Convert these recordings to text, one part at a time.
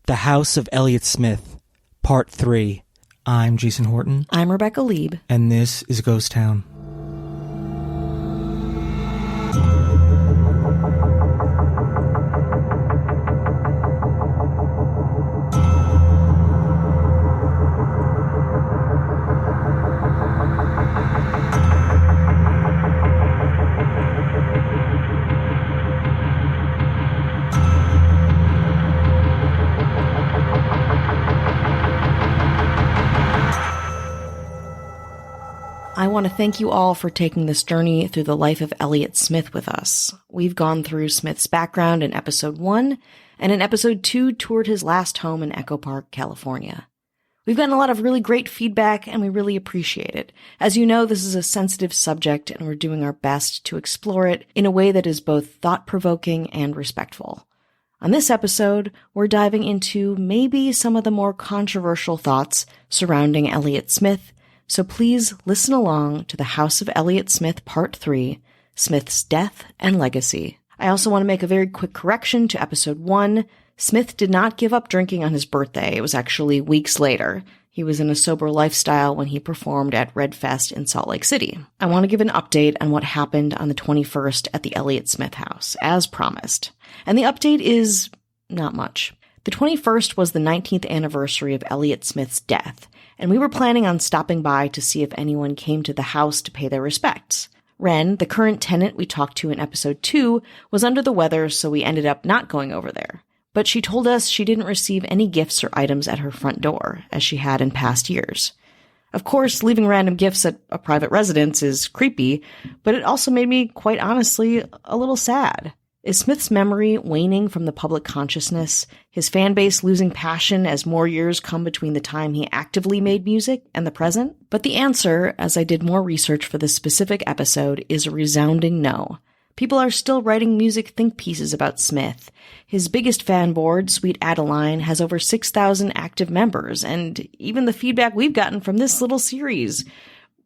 The House of Elliott Smith, Part 3. I'm Jason Horton. I'm Rebecca Lieb. And this is Ghost Town. I want to thank you all for taking this journey through the life of Elliott Smith with us. We've gone through Smith's background in Episode 1, and in Episode 2 toured his last home in Echo Park, California. We've gotten a lot of really great feedback, and we really appreciate it. As you know, this is a sensitive subject, and we're doing our best to explore it in a way that is both thought-provoking and respectful. On this episode, we're diving into maybe some of the more controversial thoughts surrounding Elliott Smith, so please listen along to The House of Elliott Smith Part 3, Smith's Death and Legacy. I also want to make a very quick correction to Episode 1. Smith did not give up drinking on his birthday. It was actually weeks later. He was in a sober lifestyle when he performed at Red Fest in Salt Lake City. I want to give an update on what happened on the 21st at the Elliott Smith house, as promised. And the update is not much. The 21st was the 19th anniversary of Elliott Smith's death, and we were planning on stopping by to see if anyone came to the house to pay their respects. Ren, the current tenant we talked to in Episode 2, was under the weather, so we ended up not going over there. But she told us she didn't receive any gifts or items at her front door, as she had in past years. Of course, leaving random gifts at a private residence is creepy, but it also made me, quite honestly, a little sad. Is Smith's memory waning from the public consciousness, his fan base losing passion as more years come between the time he actively made music and the present? But the answer, as I did more research for this specific episode, is a resounding no. People are still writing music think pieces about Smith. His biggest fan board, Sweet Adeline, has over 6,000 active members, and even the feedback we've gotten from this little series.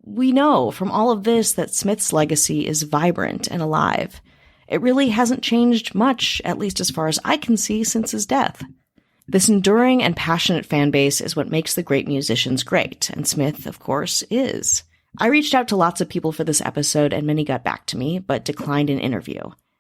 We know from all of this that Smith's legacy is vibrant and alive. It really hasn't changed much, at least as far as I can see, since his death. This enduring and passionate fan base is what makes the great musicians great, and Smith, of course, is. I reached out to lots of people for this episode, and many got back to me, but declined an interview.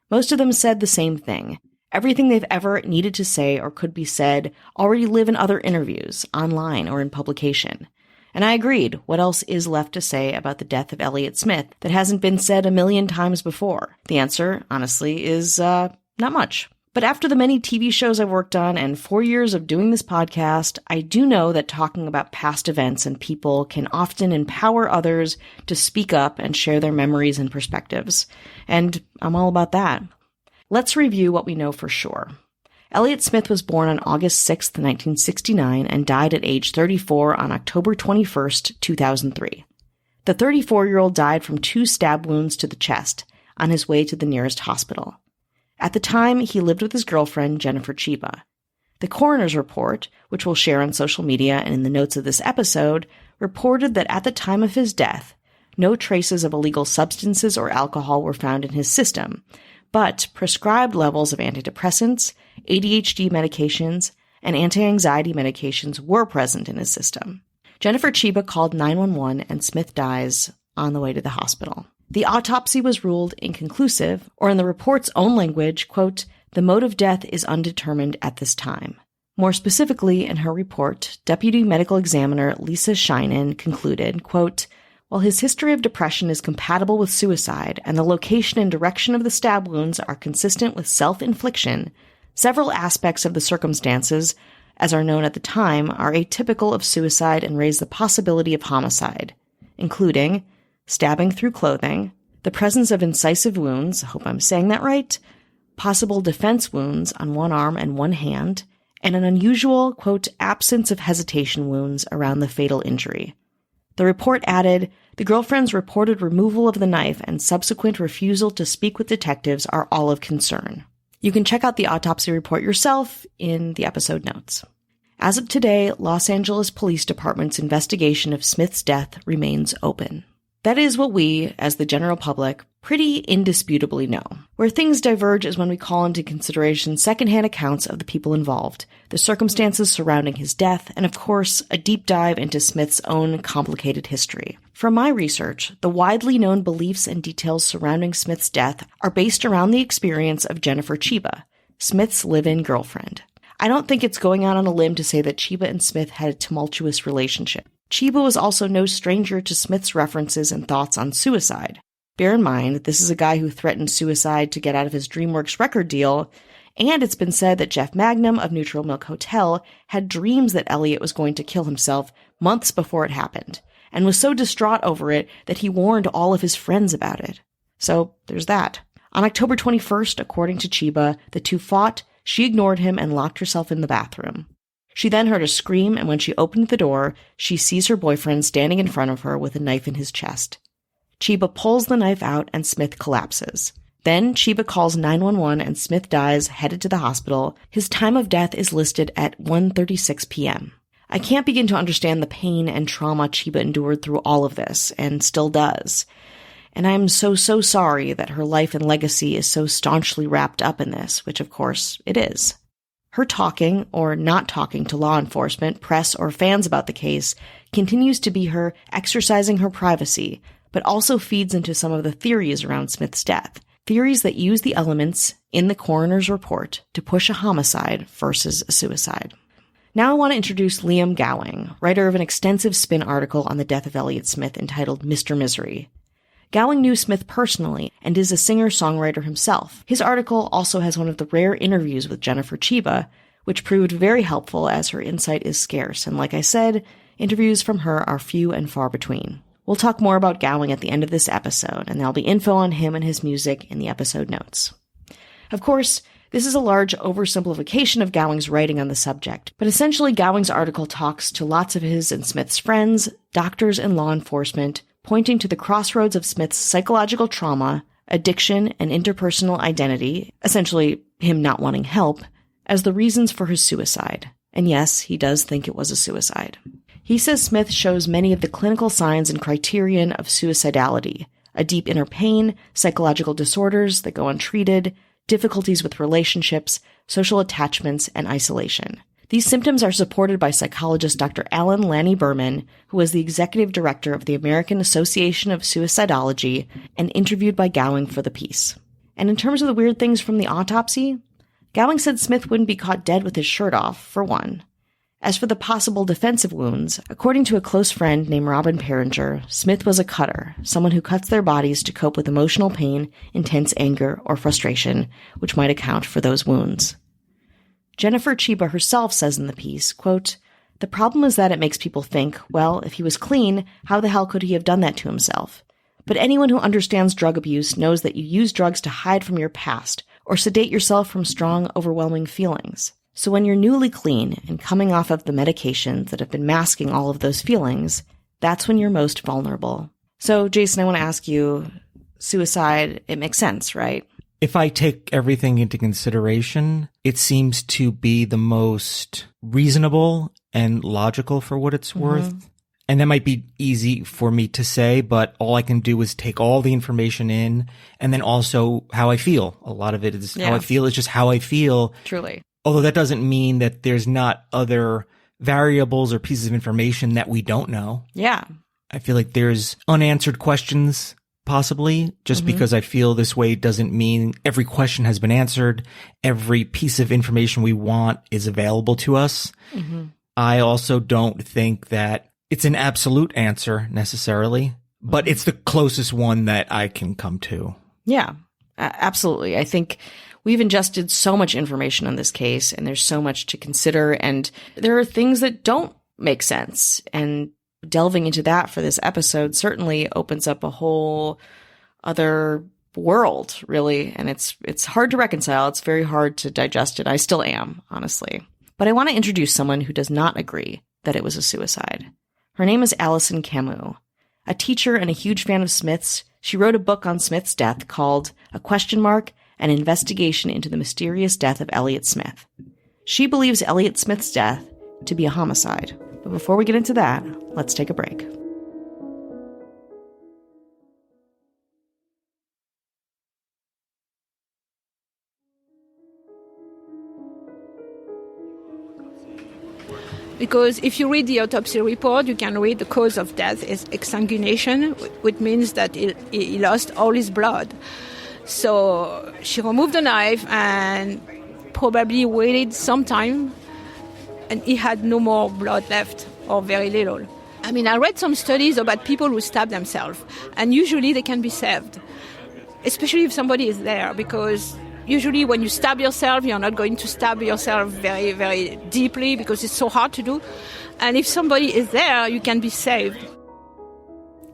Most of them said the same thing. Everything they've ever needed to say or could be said already live in other interviews, online or in publication. And I agreed. What else is left to say about the death of Elliott Smith that hasn't been said a million times before? The answer, honestly, is not much. But after the many TV shows I've worked on and 4 years of doing this podcast, I do know that talking about past events and people can often empower others to speak up and share their memories and perspectives. And I'm all about that. Let's review what we know for sure. Elliott Smith was born on August 6, 1969, and died at age 34 on October 21, 2003. The 34-year-old died from 2 stab wounds to the chest on his way to the nearest hospital. At the time, he lived with his girlfriend, Jennifer Chiba. The coroner's report, which we'll share on social media and in the notes of this episode, reported that at the time of his death, no traces of illegal substances or alcohol were found in his system, but prescribed levels of antidepressants, ADHD medications, and anti-anxiety medications were present in his system. Jennifer Chiba called 911 and Smith dies on the way to the hospital. The autopsy was ruled inconclusive, or in the report's own language, quote, "The mode of death is undetermined at this time." More specifically, in her report, Deputy Medical Examiner Lisa Sheinin concluded, quote, "While his history of depression is compatible with suicide and the location and direction of the stab wounds are consistent with self-infliction, several aspects of the circumstances, as are known at the time, are atypical of suicide and raise the possibility of homicide, including stabbing through clothing, the presence of incisive wounds, I hope I'm saying that right, possible defense wounds on one arm and one hand, and an unusual, quote, absence of hesitation wounds around the fatal injury." The report added, "The girlfriend's reported removal of the knife and subsequent refusal to speak with detectives are all of concern." You can check out the autopsy report yourself in the episode notes. As of today, Los Angeles Police Department's investigation of Smith's death remains open. That is what we, as the general public, pretty indisputably know. Where things diverge is when we call into consideration secondhand accounts of the people involved, the circumstances surrounding his death, and of course, a deep dive into Smith's own complicated history. From my research, the widely known beliefs and details surrounding Smith's death are based around the experience of Jennifer Chiba, Smith's live-in girlfriend. I don't think it's going out on a limb to say that Chiba and Smith had a tumultuous relationship. Chiba was also no stranger to Smith's references and thoughts on suicide. Bear in mind, this is a guy who threatened suicide to get out of his DreamWorks record deal, and it's been said that Jeff Magnum of Neutral Milk Hotel had dreams that Elliott was going to kill himself months before it happened, and was so distraught over it that he warned all of his friends about it. So, there's that. On October 21st, according to Chiba, the two fought, she ignored him and locked herself in the bathroom. She then heard a scream, and when she opened the door, she sees her boyfriend standing in front of her with a knife in his chest. Chiba pulls the knife out and Smith collapses. Then Chiba calls 911 and Smith dies, headed to the hospital. His time of death is listed at 1:36 p.m. I can't begin to understand the pain and trauma Chiba endured through all of this, and still does. And I'm so sorry that her life and legacy is so staunchly wrapped up in this, which of course it is. Her talking, or not talking to law enforcement, press, or fans about the case continues to be her exercising her privacy, but also feeds into some of the theories around Smith's death. Theories that use the elements in the coroner's report to push a homicide versus a suicide. Now I want to introduce Liam Gowing, writer of an extensive spin article on the death of Elliott Smith entitled Mr. Misery. Gowing knew Smith personally and is a singer-songwriter himself. His article also has one of the rare interviews with Jennifer Chiba, which proved very helpful as her insight is scarce, and like I said, interviews from her are few and far between. We'll talk more about Gowing at the end of this episode, and there'll be info on him and his music in the episode notes. Of course, this is a large oversimplification of Gowing's writing on the subject, but essentially Gowing's article talks to lots of his and Smith's friends, doctors, and law enforcement, pointing to the crossroads of Smith's psychological trauma, addiction, and interpersonal identity, essentially him not wanting help, as the reasons for his suicide. And yes, he does think it was a suicide. He says Smith shows many of the clinical signs and criterion of suicidality: a deep inner pain, psychological disorders that go untreated, difficulties with relationships, social attachments, and isolation. These symptoms are supported by psychologist Dr. Alan Lanny Berman, who was the executive director of the American Association of Suicidology and interviewed by Gowing for the piece. And in terms of the weird things from the autopsy, Gowing said Smith wouldn't be caught dead with his shirt off, for one. As for the possible defensive wounds, according to a close friend named Robin Perringer, Smith was a cutter, someone who cuts their bodies to cope with emotional pain, intense anger, or frustration, which might account for those wounds. Jennifer Chiba herself says in the piece, quote, "The problem is that it makes people think, well, if he was clean, how the hell could he have done that to himself? But anyone who understands drug abuse knows that you use drugs to hide from your past or sedate yourself from strong, overwhelming feelings. So when you're newly clean and coming off of the medications that have been masking all of those feelings, that's when you're most vulnerable." So, Jason, I want to ask you, suicide, it makes sense, right? If I take everything into consideration, it seems to be the most reasonable and logical for what it's worth. And that might be easy for me to say, but all I can do is take all the information in and then also how I feel. A lot of it is how I feel. It's just how I feel. Truly. Although that doesn't mean that there's not other variables or pieces of information that we don't know. Yeah. I feel like there's unanswered questions, possibly. Just because I feel this way doesn't mean every question has been answered. Every piece of information we want is available to us. I also don't think that it's an absolute answer necessarily, but it's the closest one that I can come to. Yeah, absolutely. I think we've ingested so much information on this case, and there's so much to consider, and there are things that don't make sense. And delving into that for this episode certainly opens up a whole other world, really. And it's hard to reconcile. It's very hard to digest it. I still am, honestly. But I want to introduce someone who does not agree that it was a suicide. Her name is Allison Camus. A teacher and a huge fan of Smith's, she wrote a book on Smith's death called A Question Mark: An Investigation into the Mysterious Death of Elliott Smith. She believes Elliott Smith's death to be a homicide. But before we get into that, let's take a break. Because if you read the autopsy report, you can read the cause of death is exsanguination, which means that he lost all his blood. So she removed the knife and probably waited some time, and he had no more blood left, or very little. I mean, I read some studies about people who stab themselves, and usually they can be saved, especially if somebody is there, because usually when you stab yourself, you're not going to stab yourself very, very deeply because it's so hard to do. And if somebody is there, you can be saved.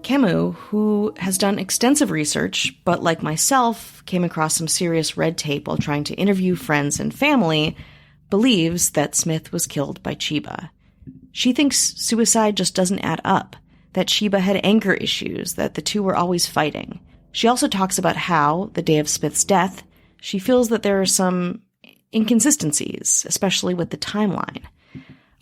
Camus, who has done extensive research, but like myself, came across some serious red tape while trying to interview friends and family, believes that Smith was killed by Chiba. She thinks suicide just doesn't add up, that Chiba had anger issues, that the two were always fighting. She also talks about how, the day of Smith's death, she feels that there are some inconsistencies, especially with the timeline.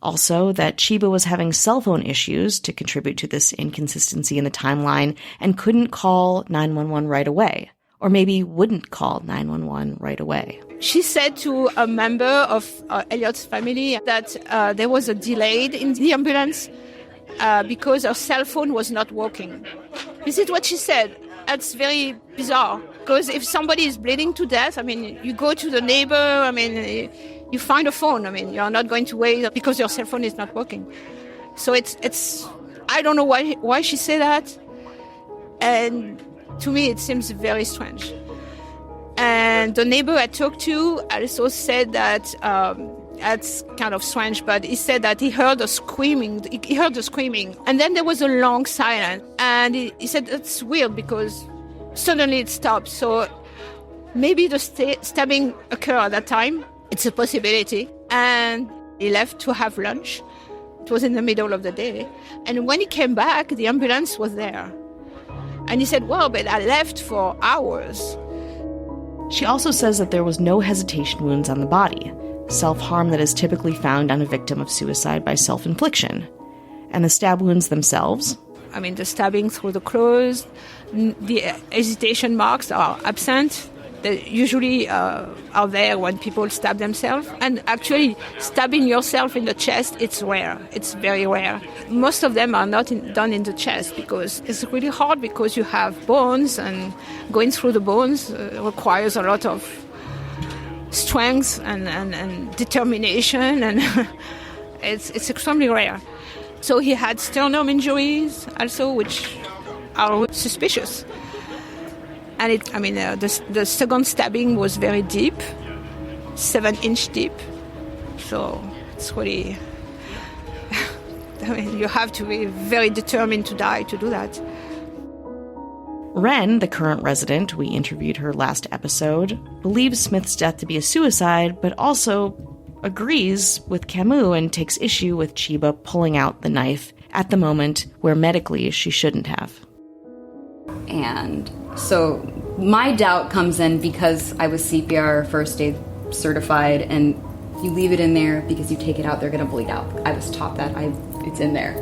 Also, that Chiba was having cell phone issues to contribute to this inconsistency in the timeline and couldn't call 911 right away, or maybe wouldn't call 911 right away. She said to a member of Elliott's family that there was a delay in the ambulance because her cell phone was not working. This is what she said. That's very bizarre, because if somebody is bleeding to death, I mean, you go to the neighbor, I mean, you find a phone. I mean, you're not going to wait because your cell phone is not working. So it's I don't know why she said that. And to me, it seems very strange. And the neighbor I talked to also said that that's kind of strange, but he said that he heard the screaming. He heard the screaming. And then there was a long silence. And he said it's weird because suddenly it stopped. So maybe the stabbing occurred at that time. It's a possibility. And he left to have lunch. It was in the middle of the day. And when he came back, the ambulance was there. And he said, well, but I left for hours. She also says that there was no hesitation wounds on the body, self-harm that is typically found on a victim of suicide by self-infliction. And the stab wounds themselves? I mean, the stabbing through the clothes, the hesitation marks are absent. They usually are there when people stab themselves. And actually, stabbing yourself in the chest, it's rare. It's very rare. Most of them are not done in the chest because it's really hard because you have bones, and going through the bones requires a lot of strength and determination, and it's extremely rare. So he had sternum injuries also, which are suspicious. And the second stabbing was very deep, 7-inch deep. So it's really, I mean, you have to be very determined to die to do that. Ren, the current resident, we interviewed her last episode, believes Smith's death to be a suicide, but also agrees with Camus and takes issue with Chiba pulling out the knife at the moment where medically she shouldn't have. And so my doubt comes in because I was CPR first aid certified, and you leave it in there because you take it out, they're going to bleed out. I was taught that. It's in there.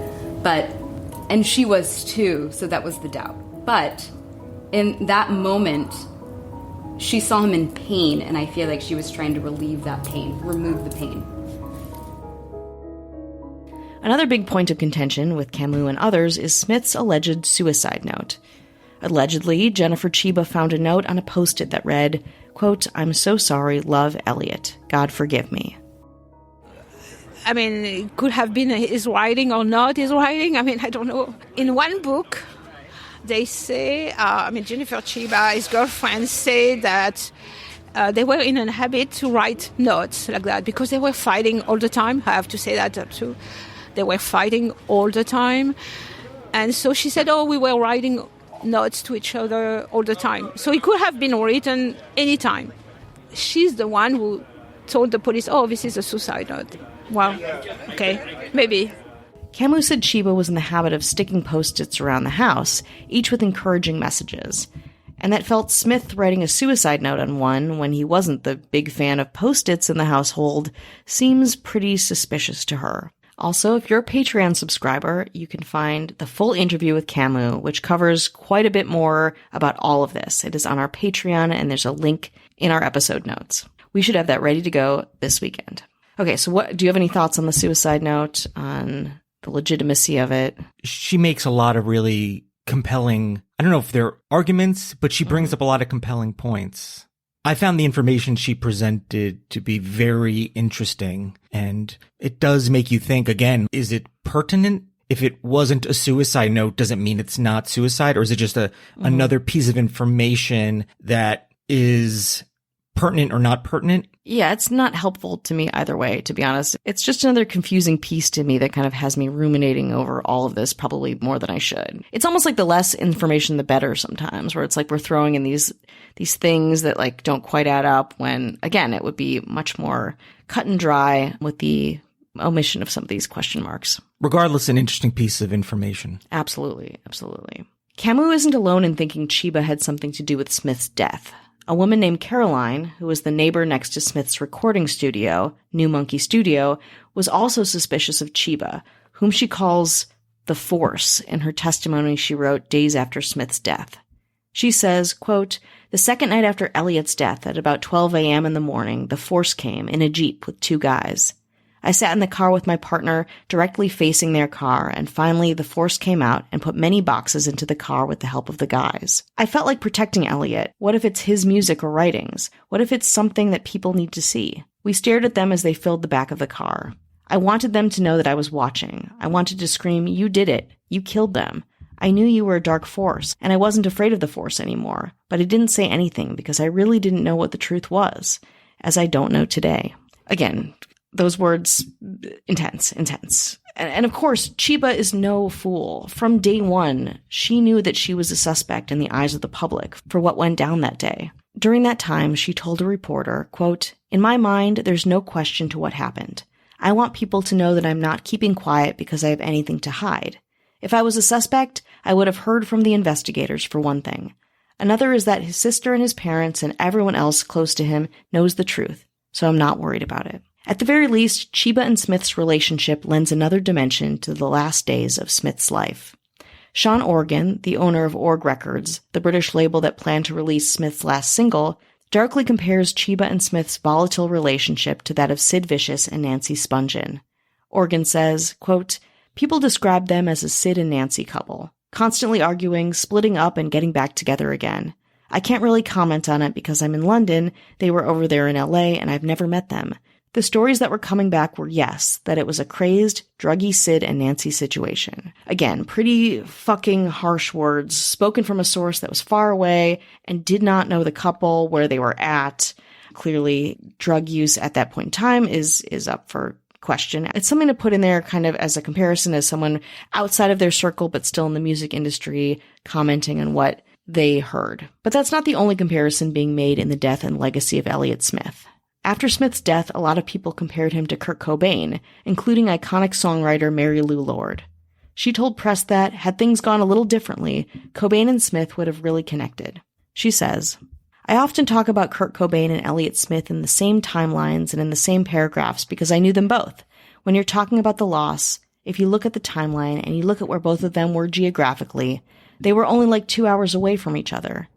And she was too, so that was the doubt. But in that moment, she saw him in pain, and I feel like she was trying to relieve that pain, remove the pain. Another big point of contention with Camus and others is Smith's alleged suicide note. Allegedly, Jennifer Chiba found a note on a Post-it that read, quote, "I'm so sorry, love, Elliott. God forgive me." I mean, it could have been his writing or not his writing. I mean, I don't know. In one book, they say, Jennifer Chiba, his girlfriend, say that they were in a habit to write notes like that because they were fighting all the time. I have to say that too. They were fighting all the time. And so she said, we were writing notes to each other all the time. So it could have been written anytime. She's the one who told the police, this is a suicide note. Wow. Okay. Maybe. Camus said Chiba was in the habit of sticking Post-its around the house, each with encouraging messages, and that felt Smith writing a suicide note on one when he wasn't the big fan of Post-its in the household seems pretty suspicious to her. Also, if you're a Patreon subscriber, you can find the full interview with Camus, which covers quite a bit more about all of this. It is on our Patreon, and there's a link in our episode notes. We should have that ready to go this weekend. Okay, so what do you have any thoughts on the suicide note, on the legitimacy of it? She makes a lot of really compelling, I don't know if they're arguments, but she brings up a lot of compelling points. I found the information she presented to be very interesting, and it does make you think, again, is it pertinent? If it wasn't a suicide note, does it mean it's not suicide? Or is it just another piece of information that is pertinent or not pertinent? Yeah, it's not helpful to me either way, to be honest. It's just another confusing piece to me that kind of has me ruminating over all of this probably more than I should. It's almost like the less information, the better sometimes, where it's like we're throwing in these things that like don't quite add up when, again, it would be much more cut and dry with the omission of some of these question marks. Regardless, an interesting piece of information. Absolutely, absolutely. Camus isn't alone in thinking Chiba had something to do with Smith's death. A woman named Caroline, who was the neighbor next to Smith's recording studio, New Monkey Studio, was also suspicious of Chiba, whom she calls the Force in her testimony she wrote days after Smith's death. She says, quote, "The second night after Elliott's death, at about 12 a.m. in the morning, the Force came in a Jeep with 2 guys. I sat in the car with my partner, directly facing their car, and finally the Force came out and put many boxes into the car with the help of the guys. I felt like protecting Elliott. What if it's his music or writings? What if it's something that people need to see? We stared at them as they filled the back of the car. I wanted them to know that I was watching. I wanted to scream, 'You did it. You killed them.' I knew you were a dark force, and I wasn't afraid of the Force anymore, but I didn't say anything because I really didn't know what the truth was, as I don't know today." Again, those words, intense. And of course, Chiba is no fool. From day one, she knew that she was a suspect in the eyes of the public for what went down that day. During that time, she told a reporter, quote, "In my mind, there's no question to what happened. I want people to know that I'm not keeping quiet because I have anything to hide. If I was a suspect, I would have heard from the investigators, for one thing. Another is that his sister and his parents and everyone else close to him knows the truth, so I'm not worried about it." At the very least, Chiba and Smith's relationship lends another dimension to the last days of Smith's life. Sean Organ, the owner of Org Records, the British label that planned to release Smith's last single, darkly compares Chiba and Smith's volatile relationship to that of Sid Vicious and Nancy Spungen. Organ says, quote, "People describe them as a Sid and Nancy couple, constantly arguing, splitting up, and getting back together again. I can't really comment on it because I'm in London, they were over there in LA, and I've never met them. The stories that were coming back were, yes, that it was a crazed, druggy Sid and Nancy situation." Again, pretty fucking harsh words spoken from a source that was far away and did not know the couple, where they were at. Clearly, drug use at that point in time is up for question. It's something to put in there kind of as a comparison as someone outside of their circle but still in the music industry commenting on what they heard. But that's not the only comparison being made in the death and legacy of Elliott Smith. After Smith's death, a lot of people compared him to Kurt Cobain, including iconic songwriter Mary Lou Lord. She told press that, had things gone a little differently, Cobain and Smith would have really connected. She says, "I often talk about Kurt Cobain and Elliott Smith in the same timelines and in the same paragraphs because I knew them both. When you're talking about the loss, if you look at the timeline and you look at where both of them were geographically, they were only like 2 hours away from each other.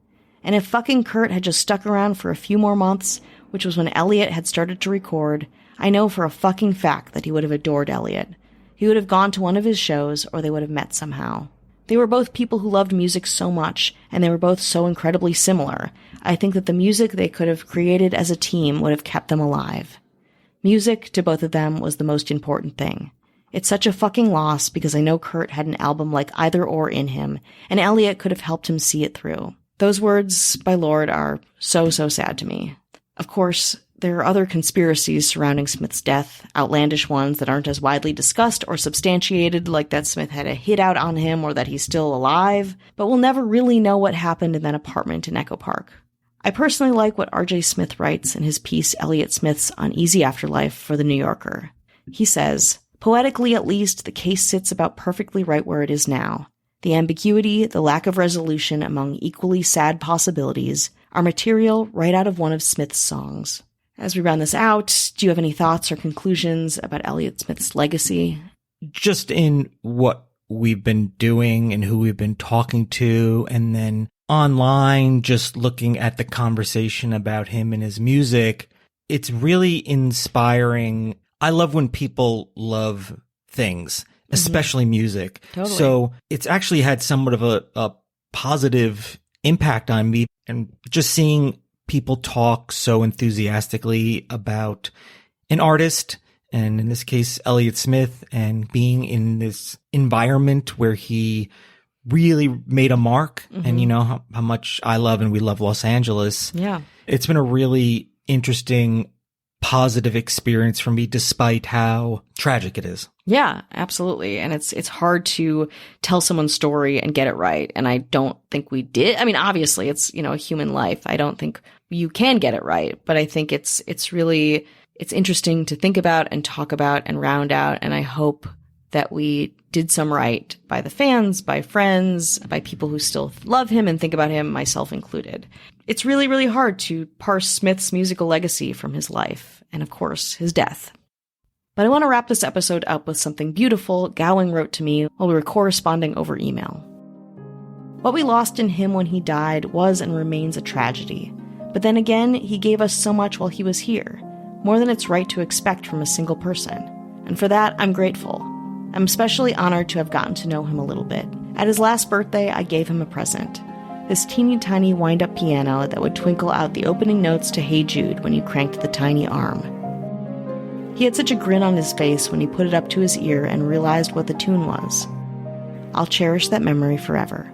And if fucking Kurt had just stuck around for a few more months, which was when Elliott had started to record, I know for a fucking fact that he would have adored Elliott. He would have gone to one of his shows, or they would have met somehow. They were both people who loved music so much, and they were both so incredibly similar. I think that the music they could have created as a team would have kept them alive. Music, to both of them, was the most important thing. It's such a fucking loss because I know Kurt had an album like Either Or in him, and Elliott could have helped him see it through." Those words by Lord are so sad to me. Of course, there are other conspiracies surrounding Smith's death, outlandish ones that aren't as widely discussed or substantiated, like that Smith had a hit out on him or that he's still alive, but we'll never really know what happened in that apartment in Echo Park. I personally like what R.J. Smith writes in his piece Elliott Smith's Uneasy Afterlife for The New Yorker. He says, "Poetically at least, the case sits about perfectly right where it is now. The ambiguity, the lack of resolution among equally sad possibilities are material right out of one of Smith's songs." As we round this out, do you have any thoughts or conclusions about Elliott Smith's legacy? Just in what we've been doing and who we've been talking to, and then online, just looking at the conversation about him and his music, it's really inspiring. I love when people love things, especially music. Totally. So it's actually had somewhat of a positive impact on me, and just seeing people talk so enthusiastically about an artist, and in this case, Elliott Smith, and being in this environment where he really made a mark. And you know how much I love and we love Los Angeles. Yeah. It's been a really interesting, positive experience for me, despite how tragic it is. Yeah, absolutely. And it's hard to tell someone's story and get it right. And I don't think we did. I mean, obviously it's, you know, a human life. I don't think you can get it right, but I think it's interesting to think about and talk about and round out. And I hope that we did some right by the fans, by friends, by people who still love him and think about him, myself included. It's really, really hard to parse Smith's musical legacy from his life and, of course, his death. But I want to wrap this episode up with something beautiful Gowing wrote to me while we were corresponding over email. What we lost in him when he died was and remains a tragedy. But then again, he gave us so much while he was here, more than it's right to expect from a single person. And for that, I'm grateful. I'm especially honored to have gotten to know him a little bit. At his last birthday, I gave him a present. This teeny tiny wind-up piano that would twinkle out the opening notes to Hey Jude when you cranked the tiny arm. He had such a grin on his face when he put it up to his ear and realized what the tune was. I'll cherish that memory forever.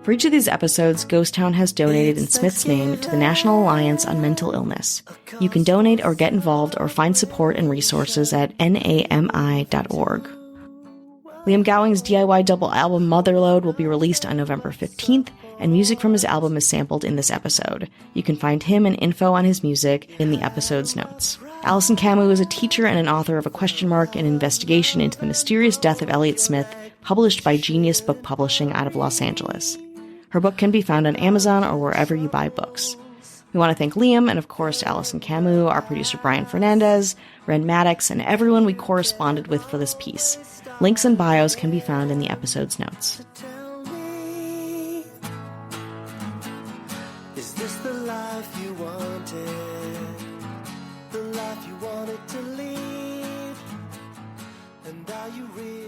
For each of these episodes, Ghost Town has donated in Smith's name to the National Alliance on Mental Illness. You can donate or get involved or find support and resources at nami.org. Liam Gowing's DIY double album Motherload will be released on November 15th, and music from his album is sampled in this episode. You can find him and info on his music in the episode's notes. Alison Camus is a teacher and an author of A Question Mark, an investigation into the mysterious death of Elliott Smith, published by Genius Book Publishing out of Los Angeles. Her book can be found on Amazon or wherever you buy books. We want to thank Liam and, of course, Alison Camus, our producer Brian Fernandez, Ren Maddox, and everyone we corresponded with for this piece. Links and bios can be found in the episode's notes. Is this the life you wanted? The life you wanted to lead? And are you real?